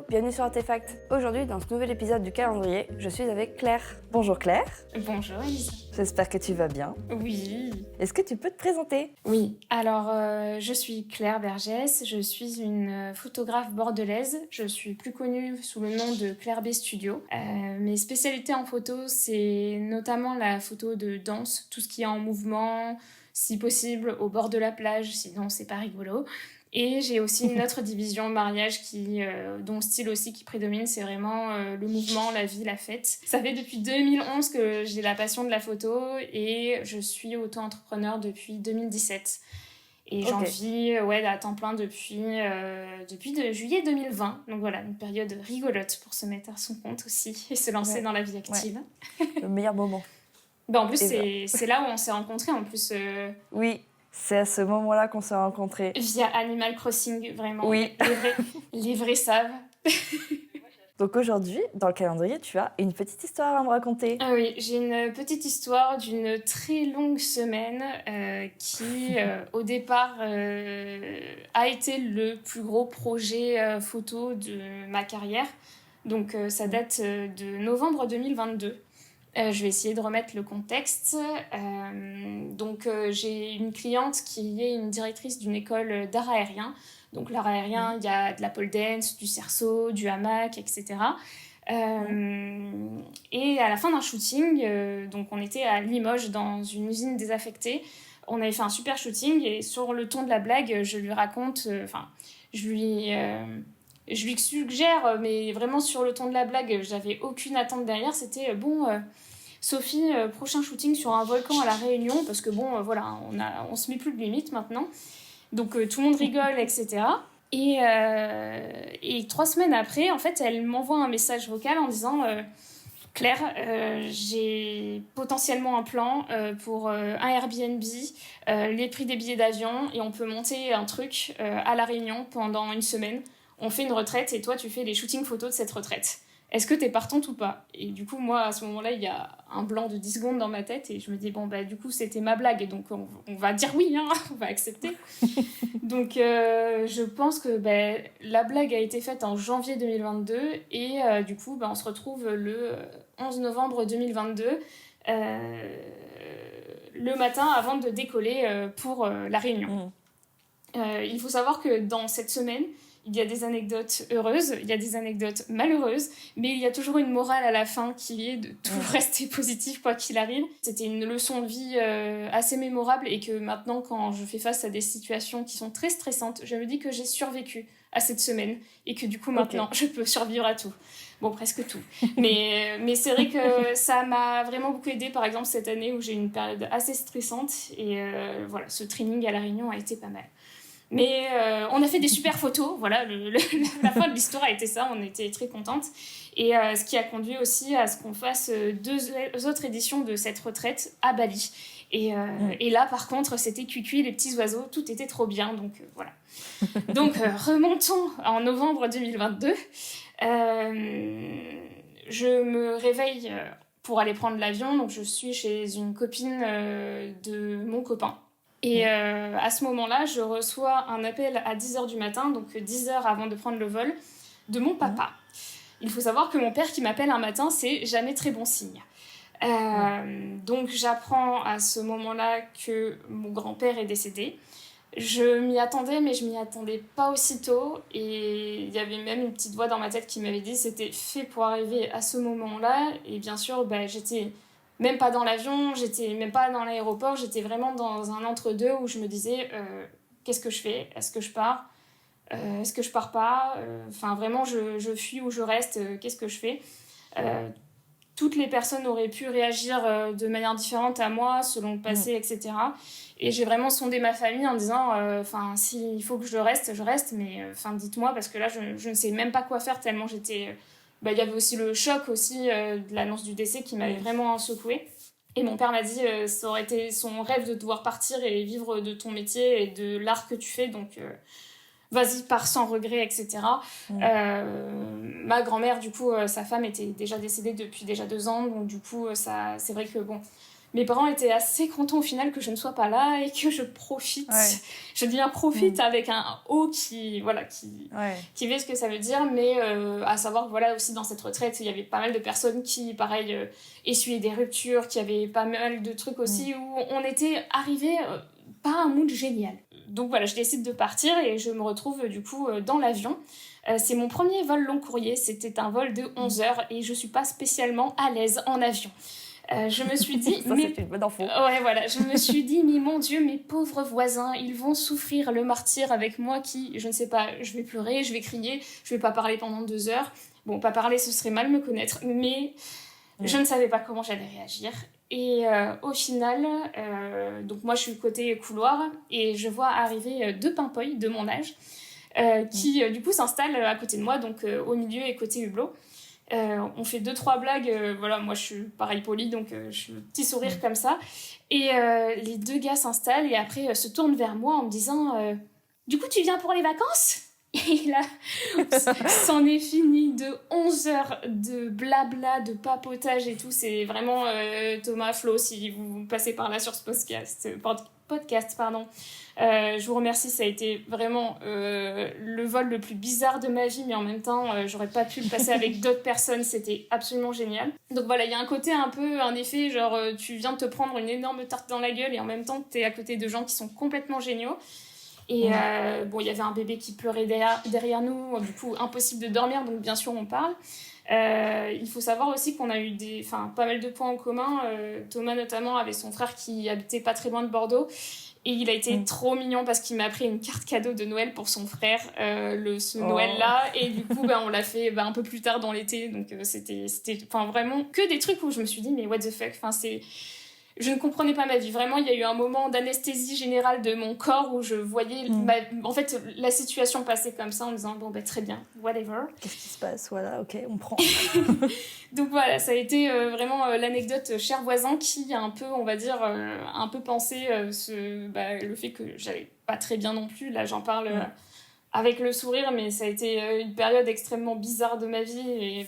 bienvenue sur Artefact. Aujourd'hui, dans ce nouvel épisode du calendrier, je suis avec Claire. Bonjour Claire. Bonjour Elisa. J'espère que tu vas bien. Oui. Est-ce que tu peux te présenter? Oui, alors je suis Claire Bergès, je suis une photographe bordelaise. Je suis plus connue sous le nom de Claire B Studio. Mes spécialités en photo, c'est notamment la photo de danse, tout ce qui est en mouvement, si possible au bord de la plage, sinon c'est pas rigolo. Et j'ai aussi une autre division mariage dont le style aussi qui prédomine, c'est vraiment le mouvement, la vie, la fête. Ça fait depuis 2011 que j'ai la passion de la photo et je suis auto-entrepreneur depuis 2017. Et j'en vis à temps plein depuis juillet 2020. Donc voilà, une période rigolote pour se mettre à son compte aussi et se lancer dans la vie active. Ouais. Le meilleur moment. En plus, c'est là où on s'est rencontrés en plus. Oui. C'est à ce moment-là qu'on s'est rencontrés. Via Animal Crossing, vraiment. Oui. Les vrais savent. Donc aujourd'hui, dans le calendrier, tu as une petite histoire à me raconter. Ah oui, j'ai une petite histoire d'une très longue semaine qui, au départ, a été le plus gros projet photo de ma carrière. Donc ça date de novembre 2022. Je vais essayer de remettre le contexte. J'ai une cliente qui est une directrice d'une école d'art aérien. Donc l'art aérien, il y a de la pole dance, du cerceau, du hamac, etc. Et à la fin d'un shooting, donc on était à Limoges dans une usine désaffectée. On avait fait un super shooting et sur le ton de la blague, je lui raconte... je lui suggère, mais vraiment sur le ton de la blague, j'avais aucune attente derrière. C'était Sophie, prochain shooting sur un volcan à La Réunion, parce que on se met plus de limites maintenant. Donc tout le monde rigole, etc. Et 3 semaines après, en fait, elle m'envoie un message vocal en disant Claire, j'ai potentiellement un plan pour un Airbnb, les prix des billets d'avion, et on peut monter un truc à La Réunion pendant une semaine. On fait une retraite et toi, tu fais les shootings photos de cette retraite. Est-ce que t'es partante ou pas? Et du coup, moi, à ce moment-là, il y a un blanc de 10 secondes dans ma tête et je me dis, du coup, c'était ma blague et donc on va dire oui, hein, on va accepter. Donc, je pense que la blague a été faite en janvier 2022 et du coup, on se retrouve le 11 novembre 2022, le matin avant de décoller pour La Réunion. Il faut savoir que dans cette semaine, il y a des anecdotes heureuses, il y a des anecdotes malheureuses, mais il y a toujours une morale à la fin qui est de toujours rester positif quoi qu'il arrive. C'était une leçon de vie assez mémorable et que maintenant, quand je fais face à des situations qui sont très stressantes, je me dis que j'ai survécu à cette semaine et que du coup, maintenant, je peux survivre à tout. Bon, presque tout. Mais c'est vrai que ça m'a vraiment beaucoup aidée, par exemple, cette année où j'ai eu une période assez stressante et ce training à La Réunion a été pas mal. Mais on a fait des super photos, voilà, la fin de l'histoire a été ça, on était très contentes. Et ce qui a conduit aussi à ce qu'on fasse 2 autres éditions de cette retraite à Bali. Et là, par contre, c'était cuicui, les petits oiseaux, tout était trop bien, donc voilà. Donc, remontons en novembre 2022. Je me réveille pour aller prendre l'avion, donc je suis chez une copine de mon copain. Et à ce moment-là, je reçois un appel à 10h du matin, donc 10h avant de prendre le vol, de mon papa. Il faut savoir que mon père qui m'appelle un matin, c'est jamais très bon signe. Donc j'apprends à ce moment-là que mon grand-père est décédé. Je m'y attendais, mais je m'y attendais pas aussitôt. Et il y avait même une petite voix dans ma tête qui m'avait dit que c'était fait pour arriver à ce moment-là. Et bien sûr, j'étais... même pas dans l'avion, j'étais même pas dans l'aéroport, j'étais vraiment dans un entre-deux où je me disais qu'est-ce que je fais? Est-ce que je pars? Est-ce que je pars pas? Vraiment, je fuis ou je reste, qu'est-ce que je fais? Toutes les personnes auraient pu réagir de manière différente à moi, selon le passé, etc. Et j'ai vraiment sondé ma famille en disant s'il faut que je reste, mais dites-moi, parce que là, je ne sais même pas quoi faire tellement j'étais... il y avait aussi le choc aussi de l'annonce du décès qui m'avait vraiment secouée. Et mon père m'a dit ça aurait été son rêve de devoir partir et vivre de ton métier et de l'art que tu fais, donc vas-y, pars sans regret, etc. Ma grand-mère, du coup, sa femme était déjà décédée depuis déjà 2 ans, donc du coup, c'est vrai que mes parents étaient assez contents au final que je ne sois pas là et que je profite. Je dis bien profite avec un O qui fait ce que ça veut dire, mais à savoir que voilà, aussi dans cette retraite, il y avait pas mal de personnes qui, pareil, essuyaient des ruptures, qui avaient pas mal de trucs aussi où on était arrivés pas à un mood génial. Donc voilà, je décide de partir et je me retrouve du coup dans l'avion. C'est mon premier vol long courrier, c'était un vol de 11 heures et je suis pas spécialement à l'aise en avion. Je me suis dit... Ça, c'est une bonne info. Ouais, voilà. Je me suis dit, mais mon Dieu, mes pauvres voisins, ils vont souffrir le martyre avec moi qui, je ne sais pas, je vais pleurer, je vais crier, je vais pas parler pendant 2 heures. Bon, pas parler, ce serait mal me connaître, mais je ne savais pas comment j'allais réagir. Et au final, donc moi, je suis côté couloir et je vois arriver 2 pimpoils de mon âge qui, du coup, s'installent à côté de moi, donc au milieu et côté hublot. On fait 2-3 blagues, voilà, moi je suis pareil polie, donc je fais un petit sourire comme ça. Et les 2 gars s'installent et après se tournent vers moi en me disant du coup, tu viens pour les vacances ? Et là, c'en est fini de 11 heures de blabla, de papotage et tout. C'est vraiment Thomas, Flo, si vous passez par là sur ce podcast, pardon. Je vous remercie, ça a été vraiment le vol le plus bizarre de ma vie, mais en même temps, j'aurais pas pu le passer avec d'autres personnes, c'était absolument génial. Donc voilà, il y a un côté un peu, un effet, genre tu viens de te prendre une énorme tarte dans la gueule et en même temps, t'es à côté de gens qui sont complètement géniaux. Et bon, il y avait un bébé qui pleurait derrière nous, du coup, impossible de dormir, donc bien sûr, on parle. Il faut savoir aussi qu'on a eu pas mal de points en commun. Thomas, notamment, avait son frère qui habitait pas très loin de Bordeaux. Et il a été trop mignon parce qu'il m'a pris une carte cadeau de Noël pour son frère ce Noël-là. Et du coup, on l'a fait un peu plus tard dans l'été. Donc, c'était vraiment que des trucs où je me suis dit, mais what the fuck, je ne comprenais pas ma vie. Vraiment, il y a eu un moment d'anesthésie générale de mon corps où je voyais en fait, la situation passer comme ça en me disant, bon, très bien, whatever. Qu'est-ce qui se passe ? Voilà, ok, on prend. Donc voilà, ça a été vraiment l'anecdote cher voisin qui a un peu, on va dire, un peu pensé le fait que j'allais pas très bien non plus. Là, j'en parle avec le sourire, mais ça a été une période extrêmement bizarre de ma vie et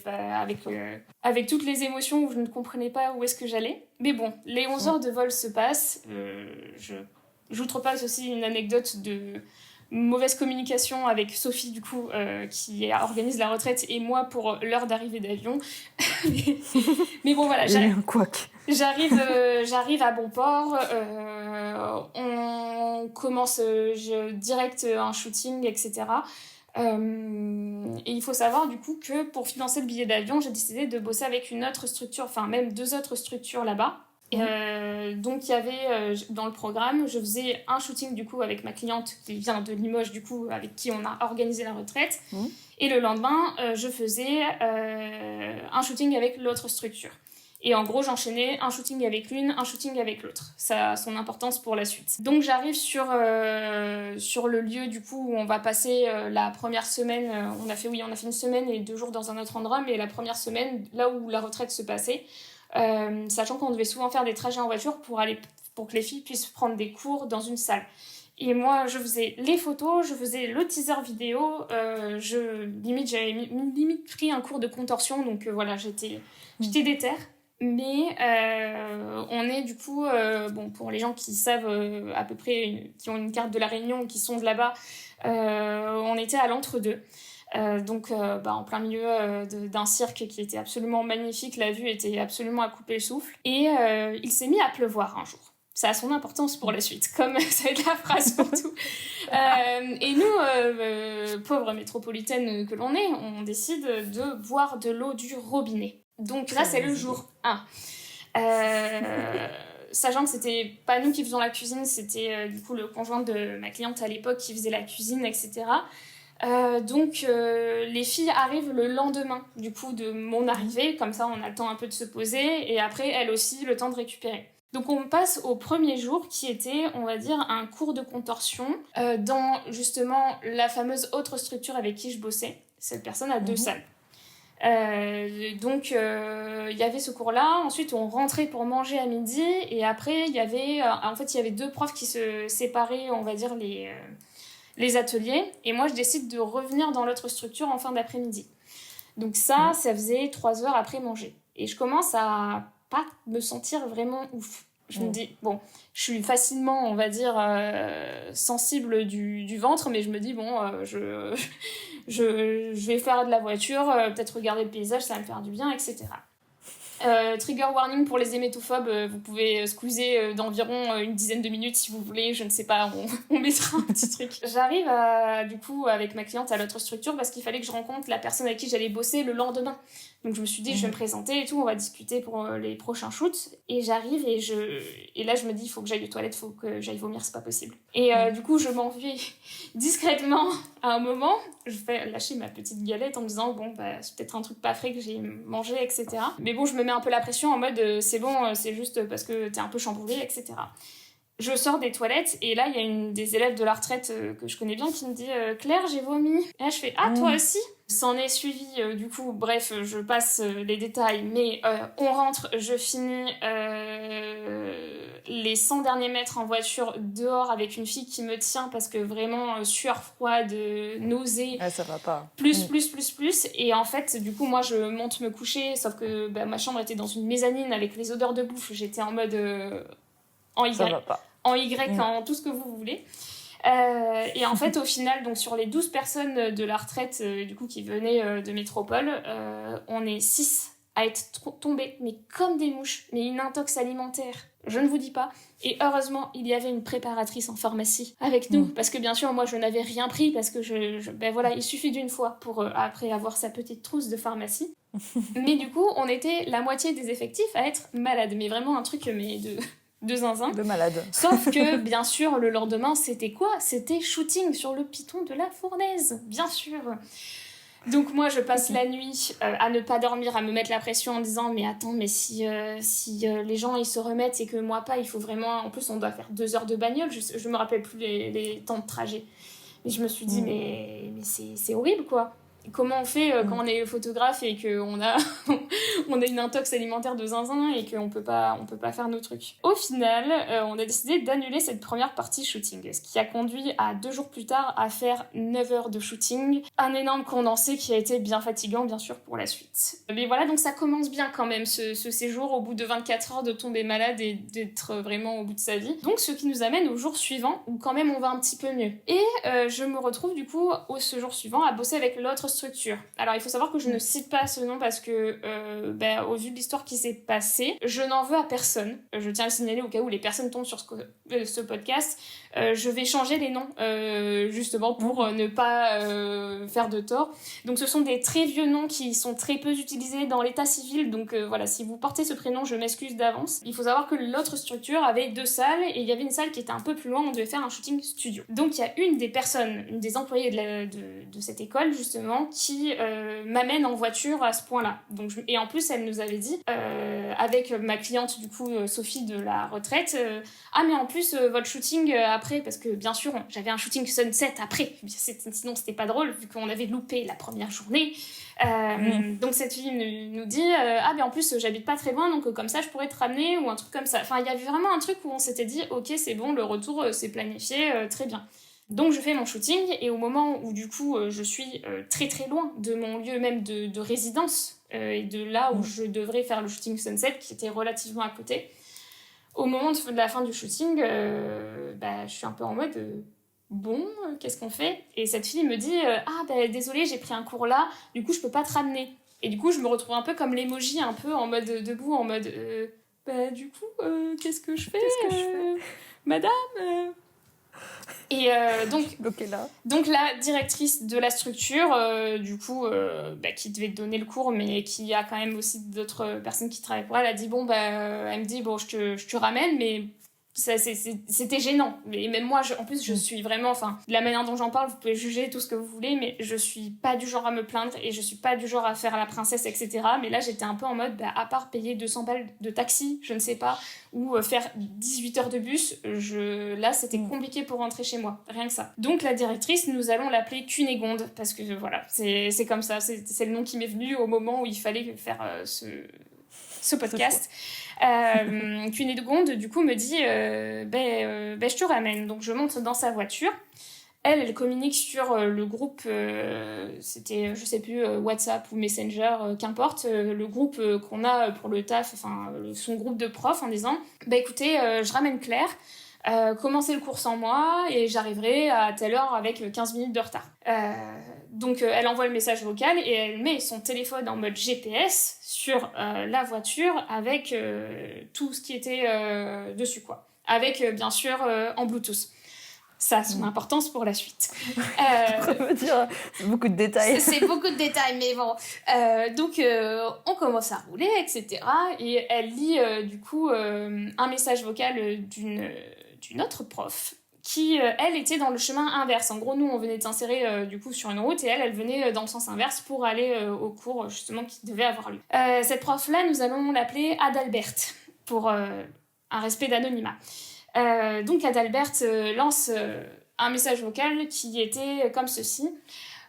avec toutes les émotions où je ne comprenais pas où est-ce que j'allais. Mais bon, les 11 heures de vol se passent. J'outrepasse aussi une anecdote de mauvaise communication avec Sophie, du coup, qui organise la retraite, et moi pour l'heure d'arrivée d'avion. Mais bon, voilà. J'arrive à bon port. On commence direct un shooting, etc. Et il faut savoir, du coup, que pour financer le billet d'avion, j'ai décidé de bosser avec une autre structure, enfin même 2 autres structures là-bas. Donc il y avait dans le programme, je faisais un shooting du coup avec ma cliente qui vient de Limoges, du coup avec qui on a organisé la retraite, et le lendemain je faisais un shooting avec l'autre structure, et en gros j'enchaînais un shooting avec l'une, un shooting avec l'autre. Ça a son importance pour la suite. Donc j'arrive sur le lieu du coup où on va passer la première semaine. On a fait une semaine et 2 jours dans un autre endroit, mais la première semaine là où la retraite se passait, sachant qu'on devait souvent faire des trajets en voiture pour que les filles puissent prendre des cours dans une salle. Et moi, je faisais les photos, je faisais le teaser vidéo, j'avais pris un cours de contorsion, donc voilà, j'étais déter. Mais on est du coup, pour les gens qui savent à peu près, qui ont une carte de la Réunion ou qui sont de là-bas, on était à l'entre-deux. Donc en plein milieu d'un cirque qui était absolument magnifique, la vue était absolument à couper le souffle, et il s'est mis à pleuvoir un jour. Ça a son importance pour la suite, comme ça va être la phrase pour tout. Et nous, pauvres métropolitaines que l'on est, on décide de boire de l'eau du robinet. Donc là, c'est le jour 1. Sachant que c'était pas nous qui faisions la cuisine, c'était du coup le conjoint de ma cliente à l'époque qui faisait la cuisine, etc. Donc les filles arrivent le lendemain du coup de mon arrivée, comme ça on a le temps un peu de se poser, et après elles aussi le temps de récupérer. Donc on passe au premier jour qui était, on va dire, un cours de contorsion dans justement la fameuse autre structure avec qui je bossais. Cette personne a 2 salles. Donc il y avait ce cours-là. Ensuite on rentrait pour manger à midi, et après il y avait 2 profs qui se séparaient, on va dire, les ateliers, et moi je décide de revenir dans l'autre structure en fin d'après-midi. Donc ça faisait 3 heures après manger, et je commence à pas me sentir vraiment ouf. Je me dis, bon, je suis facilement, on va dire, sensible du ventre, mais je me dis, bon, je vais faire de la voiture, peut-être regarder le paysage, ça va me faire du bien, etc. Trigger warning pour les hémétophobes, vous pouvez squeezer d'environ une dizaine de minutes si vous voulez, je ne sais pas, on mettra un petit truc. J'arrive du coup avec ma cliente à l'autre structure parce qu'il fallait que je rencontre la personne avec qui j'allais bosser le lendemain. Donc je me suis dit je vais me présenter et tout, on va discuter pour les prochains shoots. Et j'arrive et là je me dis il faut que j'aille aux toilettes, il faut que j'aille vomir, c'est pas possible. Et du coup je m'en vais discrètement à un moment, je fais lâcher ma petite galette en me disant bon bah c'est peut-être un truc pas frais que j'ai mangé, etc. Mais bon je me mets un peu la pression en mode c'est bon, c'est juste parce que t'es un peu chamboulé, etc. Je sors des toilettes et là il y a une des élèves de la retraite que je connais bien qui me dit Claire j'ai vomi. Et là je fais ah toi aussi. S'en est suivi du coup bref je passe les détails mais on rentre, je finis les 100 derniers mètres en voiture dehors avec une fille qui me tient parce que vraiment sueur froide, nausée, ça va pas. plus et en fait du coup moi je monte me coucher sauf que ma chambre était dans une mezzanine avec les odeurs de bouffe, j'étais en mode en Y, ça va pas. En Y, en tout ce que vous voulez. Et en fait, au final, donc sur les 12 personnes de la retraite du coup, qui venaient de métropole, on est 6 à être tombés, mais comme des mouches, mais une intox alimentaire, je ne vous dis pas. Et heureusement, il y avait une préparatrice en pharmacie avec nous, parce que bien sûr, moi, je n'avais rien pris, parce que voilà, il suffit d'une fois pour après avoir sa petite trousse de pharmacie. Mais du coup, on était la moitié des effectifs à être malades, mais vraiment un truc de zinzin. De malade. Sauf que, bien sûr, le lendemain, c'était quoi ? C'était shooting sur le piton de la fournaise, bien sûr. Donc moi, je passe la nuit à ne pas dormir, à me mettre la pression en disant « Mais attends, mais si les gens, ils se remettent et que moi pas, il faut vraiment... En plus, on doit faire 2 heures de bagnole, je me rappelle plus les temps de trajet. Mais je me suis dit « Mais c'est horrible, quoi !» Comment on fait quand on est photographe et qu'on a, on a une intox alimentaire de zinzin et qu'on peut pas faire nos trucs. Au final, on a décidé d'annuler cette première partie shooting, ce qui a conduit à 2 jours plus tard à faire 9 heures de shooting. Un énorme condensé qui a été bien fatigant, bien sûr, pour la suite. Mais voilà, donc ça commence bien quand même, ce séjour, au bout de 24 heures de tomber malade et d'être vraiment au bout de sa vie. Donc ce qui nous amène au jour suivant, où quand même on va un petit peu mieux. Et je me retrouve du coup, ce jour suivant, à bosser avec l'autre structure. Alors il faut savoir que je ne cite pas ce nom parce que au vu de l'histoire qui s'est passée, je n'en veux à personne. Je tiens à le signaler au cas où les personnes tombent sur ce podcast. Je vais changer les noms justement pour ne pas faire de tort. Donc ce sont des très vieux noms qui sont très peu utilisés dans l'état civil. Donc voilà, si vous portez ce prénom, je m'excuse d'avance. Il faut savoir que l'autre structure avait 2 salles et il y avait une salle qui était un peu plus loin, on devait faire un shooting studio. Donc il y a une des employées de cette école justement qui m'amène en voiture à ce point-là. Donc et en plus, elle nous avait dit, avec ma cliente du coup, Sophie de la retraite, ah mais en plus, votre shooting après, parce que bien sûr, j'avais un shooting sunset après, sinon c'était pas drôle, vu qu'on avait loupé la première journée. Donc cette fille nous dit, ah mais en plus, j'habite pas très loin, donc comme ça, je pourrais te ramener, ou un truc comme ça. Enfin, il y avait vraiment un truc où on s'était dit, ok, c'est bon, le retour, c'est planifié, très bien. Donc je fais mon shooting et au moment où du coup je suis très très loin de mon lieu même de résidence et de là où je devrais faire le shooting sunset qui était relativement à côté, au moment de la fin du shooting, je suis un peu en mode bon, qu'est-ce qu'on fait ? Et cette fille me dit désolée, j'ai pris un cours là, du coup je peux pas te ramener. Et du coup je me retrouve un peu comme l'emoji, un peu en mode debout, en mode du coup qu'est-ce que je fais madame Et donc la directrice de la structure, qui devait donner le cours, mais qui a quand même aussi d'autres personnes qui travaillent pour elle, a dit elle me dit je te ramène, mais ça, c'était gênant. Et même moi, en plus, je suis vraiment... Enfin, de la manière dont j'en parle, vous pouvez juger tout ce que vous voulez, mais je suis pas du genre à me plaindre et je suis pas du genre à faire la princesse, etc. Mais là, j'étais un peu en mode, à part payer 200 balles de taxi, je ne sais pas, ou faire 18 heures de bus, là, c'était compliqué pour rentrer chez moi. Rien que ça. Donc, la directrice, nous allons l'appeler Cunégonde, parce que voilà, c'est comme ça. C'est le nom qui m'est venu au moment où il fallait faire ce podcast. Cunégonde, du coup, me dit je te ramène. Donc, je monte dans sa voiture. Elle communique sur le groupe, c'était, je sais plus, WhatsApp ou Messenger, qu'importe, le groupe qu'on a pour le taf, enfin, son groupe de profs, en disant « Bah écoutez, je ramène Claire, commencez le cours sans moi et j'arriverai à telle heure avec 15 minutes de retard. » Donc elle envoie le message vocal et elle met son téléphone en mode GPS sur la voiture avec tout ce qui était dessus, quoi. Avec, bien sûr, en Bluetooth. Ça a son importance pour la suite. Ça veut dire c'est beaucoup de détails. C'est beaucoup de détails, mais bon. Donc, on commence à rouler, etc. Et elle lit, du coup, un message vocal d'une autre prof qui, elle, était dans le chemin inverse. En gros, nous, on venait de s'insérer, du coup, sur une route et elle venait dans le sens inverse pour aller au cours, justement, qui devait avoir lieu. Cette prof-là, nous allons l'appeler Adalbert, pour un respect d'anonymat. Donc Adalbert lance un message vocal qui était comme ceci.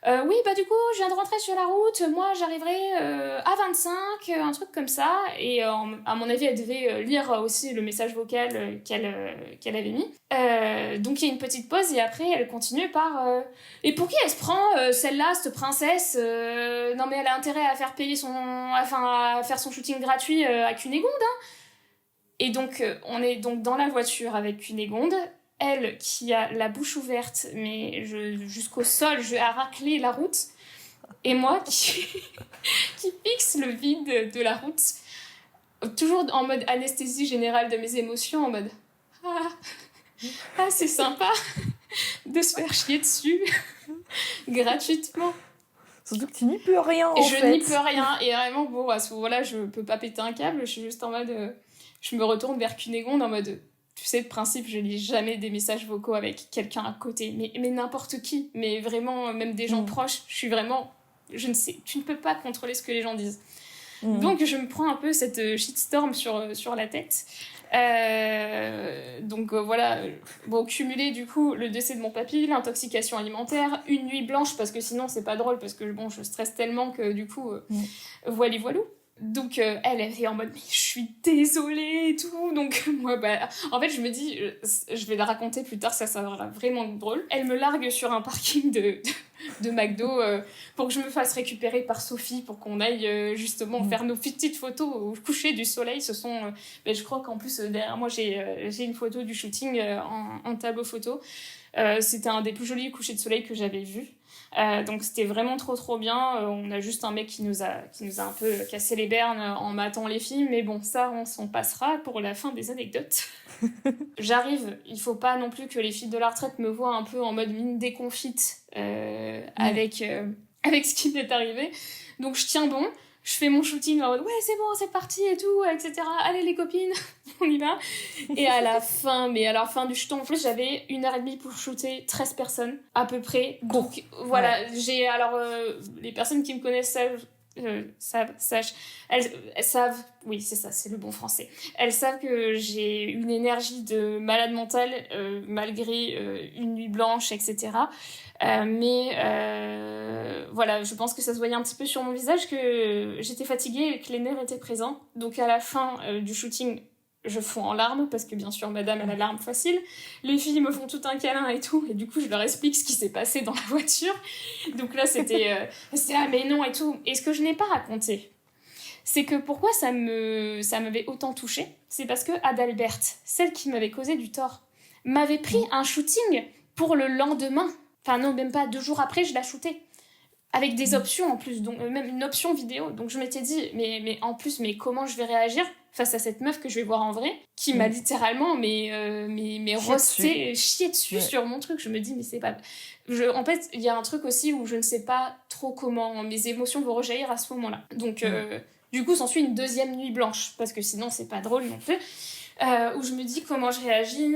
Oui, bah du coup, je viens de rentrer sur la route, moi j'arriverai à 25, un truc comme ça. Et à mon avis, elle devait lire aussi le message vocal qu'elle avait mis. Donc il y a une petite pause et après elle continue par et pour qui elle se prend celle-là, cette princesse non mais elle a intérêt à faire payer à faire son shooting gratuit à Cunégonde, hein. Et donc, on est donc dans la voiture avec Cunégonde, elle qui a la bouche ouverte, mais jusqu'au sol, je à racler la route, et moi qui fixe le vide de la route, toujours en mode anesthésie générale de mes émotions, en mode « Ah, c'est sympa de se faire chier dessus, gratuitement ». Surtout que tu n'y peux rien, et en je fait. n'y peux rien, et vraiment, bon, à ce moment-là, je peux pas péter un câble, je suis juste en mode... je me retourne vers Cunégonde en mode, tu sais, de principe, je lis jamais des messages vocaux avec quelqu'un à côté, mais n'importe qui, mais vraiment, même des gens proches, je suis vraiment, je ne sais, tu ne peux pas contrôler ce que les gens disent. Donc, je me prends un peu cette shitstorm sur la tête. Donc, voilà, bon, cumulé, du coup, le décès de mon papy, l'intoxication alimentaire, une nuit blanche, parce que sinon, c'est pas drôle, parce que, bon, je stresse tellement que, du coup, voilou. Donc elle est en mode mais je suis désolée et tout, donc moi bah en fait je me dis je vais la raconter plus tard, ça sera vraiment drôle. Elle me largue sur un parking de McDo pour que je me fasse récupérer par Sophie pour qu'on aille justement faire nos petites photos au coucher du soleil. Ce sont je crois qu'en plus derrière moi j'ai une photo du shooting en tableau photo. C'était un des plus jolis couchers de soleil que j'avais vu. Donc c'était vraiment trop bien. On a juste un mec qui nous a un peu cassé les bernes en matant les filles, mais bon, ça on s'en passera pour la fin des anecdotes. J'arrive, il faut pas non plus que les filles de la retraite me voient un peu en mode mine déconfite avec ce qui m'est arrivé. Donc je tiens bon, je fais mon shooting en mode ouais c'est bon, c'est parti et tout, etc. Allez les copines, on y va. Et à la fin du shooting, en plus j'avais 1h30 pour shooter 13 personnes à peu près. Donc voilà, j'ai les personnes qui me connaissent elles savent, oui c'est ça, c'est le bon français. Elles savent que j'ai une énergie de malade mentale malgré une nuit blanche, etc. Voilà, je pense que ça se voyait un petit peu sur mon visage que j'étais fatiguée et que les nerfs étaient présents. Donc à la fin du shooting, je fonds en larmes parce que bien sûr madame elle a larmes faciles. Les filles me font tout un câlin et tout et du coup je leur explique ce qui s'est passé dans la voiture. Donc là c'était ah mais non et tout. Et ce que je n'ai pas raconté, c'est que pourquoi ça m'avait autant touchée, c'est parce que Adalbert, celle qui m'avait causé du tort, m'avait pris un shooting pour le lendemain. Enfin non, même pas 2 jours après, je la shootais. Avec des options en plus, donc même une option vidéo. Donc je m'étais dit, mais en plus, mais comment je vais réagir face à cette meuf que je vais voir en vrai, qui m'a littéralement chié dessus sur mon truc. Je me dis, mais c'est pas... en fait, il y a un truc aussi où je ne sais pas trop comment mes émotions vont rejaillir à ce moment-là. Donc du coup, s'ensuit une 2e nuit blanche, parce que sinon, c'est pas drôle non plus, où je me dis comment je réagis...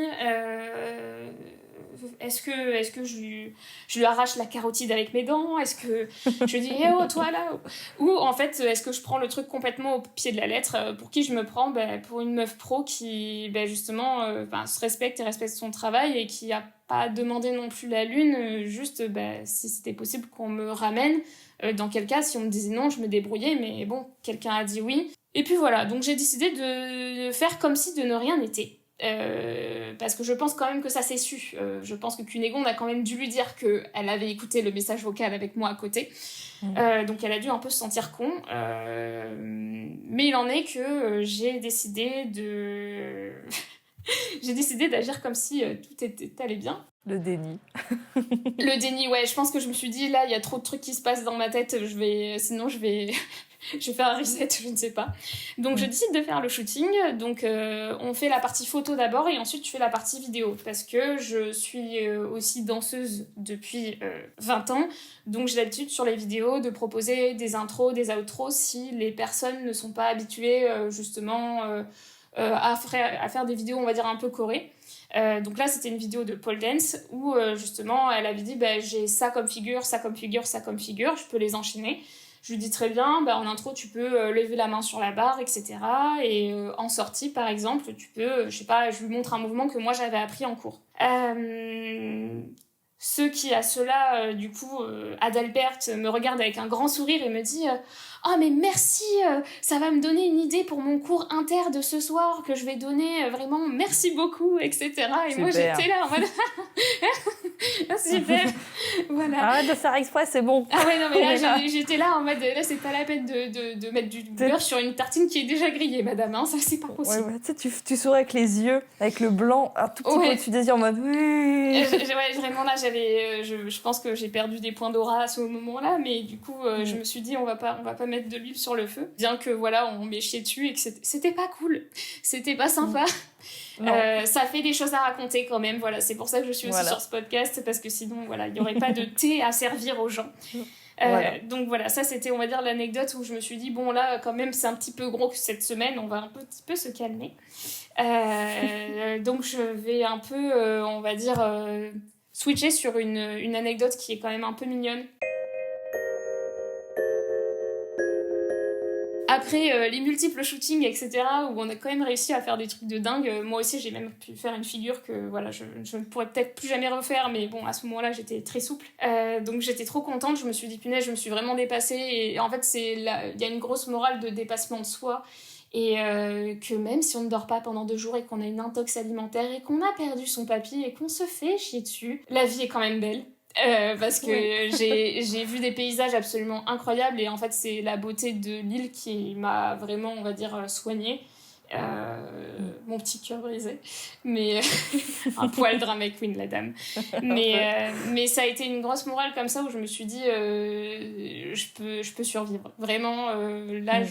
Est-ce que je lui arrache la carotide avec mes dents? Est-ce que je dis « Eh oh, toi là ?» Ou en fait, est-ce que je prends le truc complètement au pied de la lettre? Pour qui je me prends? Pour une meuf pro qui, justement, se respecte et respecte son travail et qui a pas demandé non plus la lune, juste si c'était possible qu'on me ramène. Dans quel cas, si on me disait non, je me débrouillais, mais bon, quelqu'un a dit oui. Et puis voilà, donc j'ai décidé de faire comme si de ne rien n'était. parce que je pense quand même que ça s'est su. Je pense que Cunégonde a quand même dû lui dire qu'elle avait écouté le message vocal avec moi à côté. Donc elle a dû un peu se sentir con. Mais il en est que j'ai décidé d'agir comme si tout allait bien. Le déni. Le déni, ouais. Je pense que je me suis dit, là, il y a trop de trucs qui se passent dans ma tête. Sinon, je vais faire un reset, je ne sais pas. Donc, je décide de faire le shooting. Donc, on fait la partie photo d'abord et ensuite, je fais la partie vidéo. Parce que je suis aussi danseuse depuis 20 ans. Donc, j'ai l'habitude sur les vidéos de proposer des intros, des outros si les personnes ne sont pas habituées, justement, à faire des vidéos, on va dire, un peu chorées. Donc là, c'était une vidéo de pole dance où justement, elle avait dit j'ai ça comme figure, ça comme figure, ça comme figure, je peux les enchaîner. Je lui dis très bien, en intro, tu peux lever la main sur la barre, etc. Et en sortie, par exemple, tu peux, je sais pas, je lui montre un mouvement que moi j'avais appris en cours. Ceux-là, du coup, Adalbert me regarde avec un grand sourire et me dit « Oh, mais merci, ça va me donner une idée pour mon cours inter de ce soir que je vais donner, vraiment, merci beaucoup, etc. » Et super. Moi, j'étais là en mode « Super !» Voilà. Arrête de faire exprès, c'est bon. Ah ouais, non, mais là, j'étais là en mode « Là, c'est pas la peine de mettre du beurre sur une tartine qui est déjà grillée, madame, hein, ça, c'est pas possible. » Ouais, tu sais, tu souris avec les yeux, avec le blanc un tout petit peu au-dessus des yeux en mode oui. Ouais, vraiment là, je pense que j'ai perdu des points d'aura à ce moment-là, mais du coup, je me suis dit, on va pas mettre de l'huile sur le feu. Bien que voilà, on m'ait chié dessus et que c'était pas cool, c'était pas sympa. Ça fait des choses à raconter quand même, voilà. C'est pour ça que je suis aussi sur ce podcast, parce que sinon, voilà, il n'y aurait pas de thé à servir aux gens. Donc voilà, ça c'était, on va dire, l'anecdote où je me suis dit, bon là, quand même, c'est un petit peu gros cette semaine, on va un petit peu se calmer. Donc je vais un peu, on va dire, switcher sur une anecdote qui est quand même un peu mignonne. Après les multiples shootings, etc., où on a quand même réussi à faire des trucs de dingue, moi aussi j'ai même pu faire une figure que voilà, je ne pourrais peut-être plus jamais refaire, mais bon, à ce moment-là j'étais très souple. Donc j'étais trop contente, je me suis dit punaise, je me suis vraiment dépassée, et en fait il y a une grosse morale de dépassement de soi, et que même si on ne dort pas pendant 2 jours et qu'on a une intox alimentaire et qu'on a perdu son papy et qu'on se fait chier dessus, la vie est quand même belle. Parce que j'ai vu des paysages absolument incroyables, et en fait c'est la beauté de l'île qui m'a vraiment, on va dire, soignée. Mon petit cœur brisé, mais un poil drama queen, la dame. Mais ça a été une grosse morale comme ça, où je me suis dit je peux survivre vraiment. Là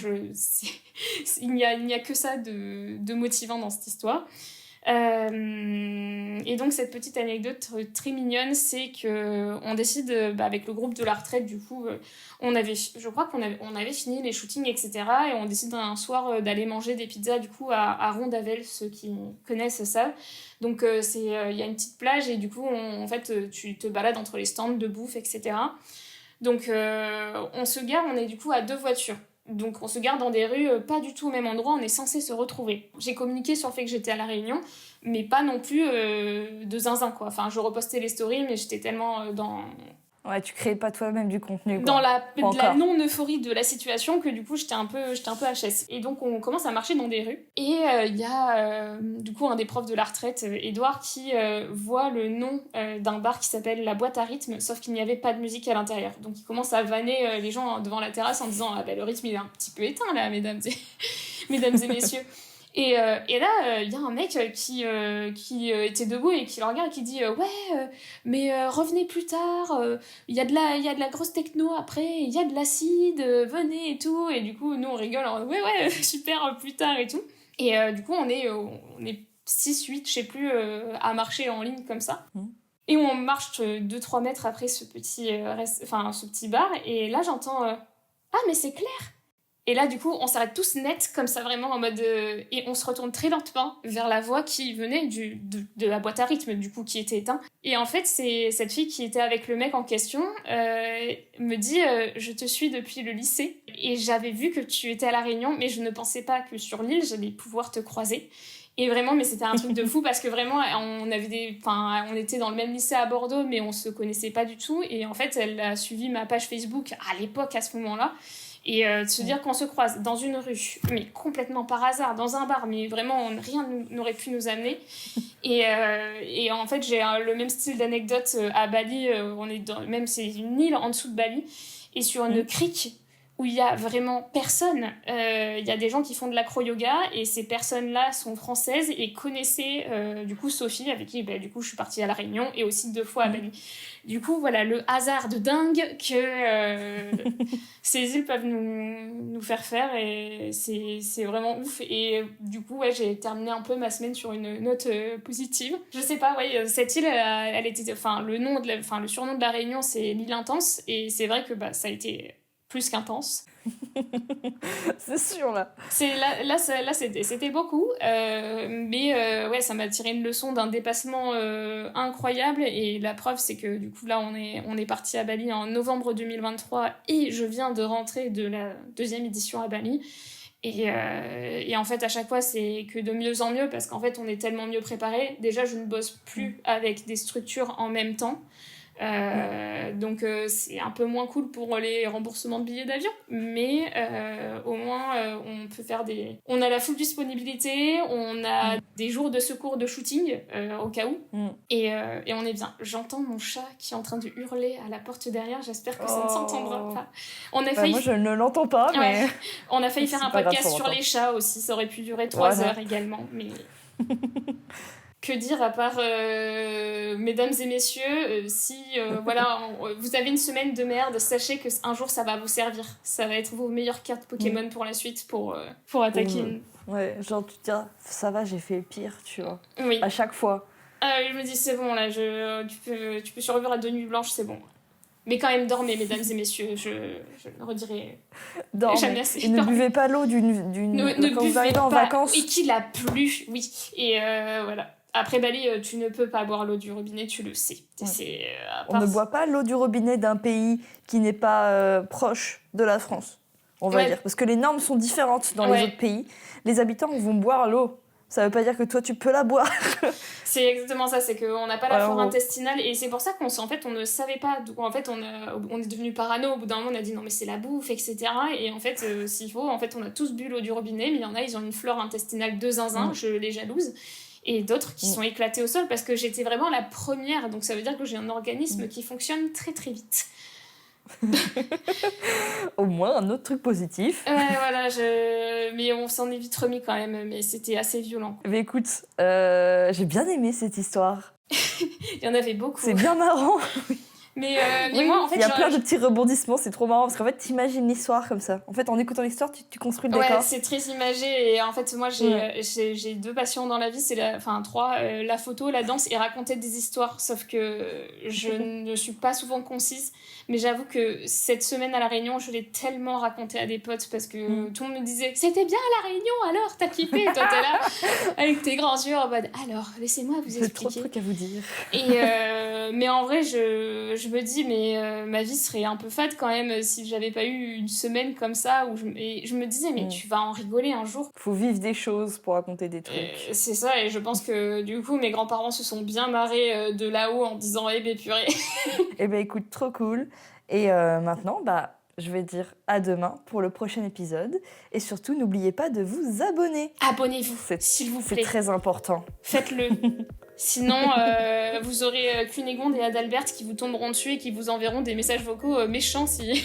il n'y a que ça de motivant dans cette histoire. Et donc cette petite anecdote très mignonne, c'est que on décide avec le groupe de la retraite, du coup je crois qu'on avait fini les shootings, etc., et on décide un soir d'aller manger des pizzas, du coup, à Rondavel. Ceux qui connaissent ça, donc il y a une petite plage, et du coup en fait tu te balades entre les stands de bouffe, etc. Donc on se gare, on est du coup à 2 voitures. Donc on se gare dans des rues pas du tout au même endroit, on est censé se retrouver. J'ai communiqué sur le fait que j'étais à La Réunion, mais pas non plus de zinzin, quoi. Enfin, je repostais les stories, mais j'étais tellement dans... Ouais, tu créais pas toi-même du contenu, quoi. Dans la non-euphorie de la situation, que du coup j'étais un peu HS. Et donc on commence à marcher dans des rues, et il y a du coup un des profs de la retraite, Edouard, qui voit le nom d'un bar qui s'appelle La Boîte à Rythme, sauf qu'il n'y avait pas de musique à l'intérieur. Donc il commence à vanner les gens devant la terrasse en disant le rythme il est un petit peu éteint là, mesdames et messieurs. Et là, il y a un mec qui était debout et qui le regarde et qui dit mais revenez plus tard, il y a de la grosse techno après, il y a de l'acide, venez et tout. Et du coup, nous on rigole, ouais super, plus tard et tout. Et du coup, on est 6-8, je sais plus, à marcher en ligne comme ça. Et on marche 2-3 mètres après ce petit bar, et là j'entends ah mais c'est Claire. Et là, du coup, on s'arrête tous net, comme ça, vraiment, en mode... et on se retourne très lentement vers la voix qui venait de la boîte à rythme, du coup, qui était éteinte. Et en fait, c'est cette fille qui était avec le mec en question, me dit je te suis depuis le lycée, et j'avais vu que tu étais à La Réunion, mais je ne pensais pas que sur l'île, j'allais pouvoir te croiser. Et vraiment, mais c'était un truc de fou, parce que vraiment, on était dans le même lycée à Bordeaux, mais on se connaissait pas du tout. Et en fait, elle a suivi ma page Facebook à l'époque, à ce moment-là. Et de se dire qu'on se croise dans une rue, mais complètement par hasard, dans un bar, mais vraiment rien n'aurait pu nous amener. Et en fait, j'ai le même style d'anecdote à Bali. Même c'est une île en dessous de Bali, et sur une crique où il y a vraiment personne. Il y a des gens qui font de l'acro-yoga, et ces personnes-là sont françaises et connaissaient du coup Sophie, avec qui du coup je suis partie à La Réunion, et aussi 2 fois à Bali. Du coup, voilà, le hasard de dingue que ces îles peuvent nous faire, et c'est vraiment ouf. Et du coup, ouais, j'ai terminé un peu ma semaine sur une note positive. Je sais pas, ouais, cette île, elle était, le surnom de La Réunion, c'est l'île intense, et c'est vrai que ça a été plus qu'intense. C'est sûr, là. C'était beaucoup, mais ouais, ça m'a tiré une leçon d'un dépassement incroyable, et la preuve, c'est que du coup, là, on est parti à Bali en novembre 2023, et je viens de rentrer de la 2e édition à Bali. Et en fait, à chaque fois, c'est que de mieux en mieux, parce qu'en fait, on est tellement mieux préparé. Déjà, je ne bosse plus avec des structures en même temps. Donc c'est un peu moins cool pour les remboursements de billets d'avion, mais au moins on peut faire on a la full disponibilité, on a des jours de secours de shooting au cas où, et on est bien. J'entends mon chat qui est en train de hurler à la porte derrière, j'espère que ça ne s'entendra pas. Moi je ne l'entends pas, mais... On a failli faire un podcast sur les chats aussi, ça aurait pu durer 3 heures également, mais... Que dire à part, mesdames et messieurs, si vous avez une semaine de merde, sachez qu'un jour ça va vous servir. Ça va être vos meilleures cartes Pokémon pour la suite, pour attaquer. Ouais, genre tu te diras, ça va, j'ai fait pire, tu vois. Oui. À chaque fois. Je me dis, c'est bon, là, tu peux survivre à 2 nuits blanches, c'est bon. Mais quand même, dormez, mesdames et messieurs, je le redirai jamais assez. Et ne buvez pas l'eau quand vous arrivez en vacances. Et qu'il a plu, oui. Et voilà. Après Bali, tu ne peux pas boire l'eau du robinet, tu le sais. On ne boit pas l'eau du robinet d'un pays qui n'est pas proche de la France, on va dire. Parce que les normes sont différentes dans les autres pays. Les habitants vont boire l'eau. Ça veut pas dire que toi, tu peux la boire. C'est exactement ça, c'est qu'on n'a pas la flore intestinale, et c'est pour ça qu'on ne savait pas. En fait, on est devenu parano. Au bout d'un moment, on a dit non, mais c'est la bouffe, etc. Et en fait, s'il faut, en fait, on a tous bu l'eau du robinet, mais il y en a, ils ont une flore intestinale de zinzin, je les jalouse. Et d'autres qui sont éclatés au sol, parce que j'étais vraiment la première, donc ça veut dire que j'ai un organisme qui fonctionne très très vite. Au moins un autre truc positif. Voilà, mais on s'en est vite remis quand même, mais c'était assez violent. Mais écoute, j'ai bien aimé cette histoire. Il y en avait beaucoup. C'est bien marrant. Mais moi, en fait, il y a plein de petits rebondissements, c'est trop marrant parce qu'en fait, t'imagines l'histoire comme ça. En fait, en écoutant l'histoire, tu construis le décor. Ouais, c'est très imagé, et en fait, moi, j'ai 2 passions dans la vie, enfin 3, la photo, la danse et raconter des histoires. Sauf que je ne suis pas souvent concise, mais j'avoue que cette semaine à La Réunion, je l'ai tellement raconté à des potes parce que tout le monde me disait « C'était bien à La Réunion, alors, t'as kiffé ?» Et toi, t'es là, avec tes grands yeux en mode « Alors, laissez-moi vous expliquer. » J'ai trop de trucs à vous dire. Mais en vrai, je me dis, mais ma vie serait un peu fade quand même si j'avais pas eu une semaine comme ça. Et je me disais, mais tu vas en rigoler un jour. Faut vivre des choses pour raconter des trucs. C'est ça, et je pense que du coup, mes grands-parents se sont bien marrés de là-haut en disant, eh ben purée. Eh ben écoute, trop cool. Et maintenant, je vais dire à demain pour le prochain épisode. Et surtout, n'oubliez pas de vous abonner. Abonnez-vous, s'il vous plaît. C'est très important. Faites-le. Sinon, vous aurez Cunégonde et Adalbert qui vous tomberont dessus et qui vous enverront des messages vocaux méchants si...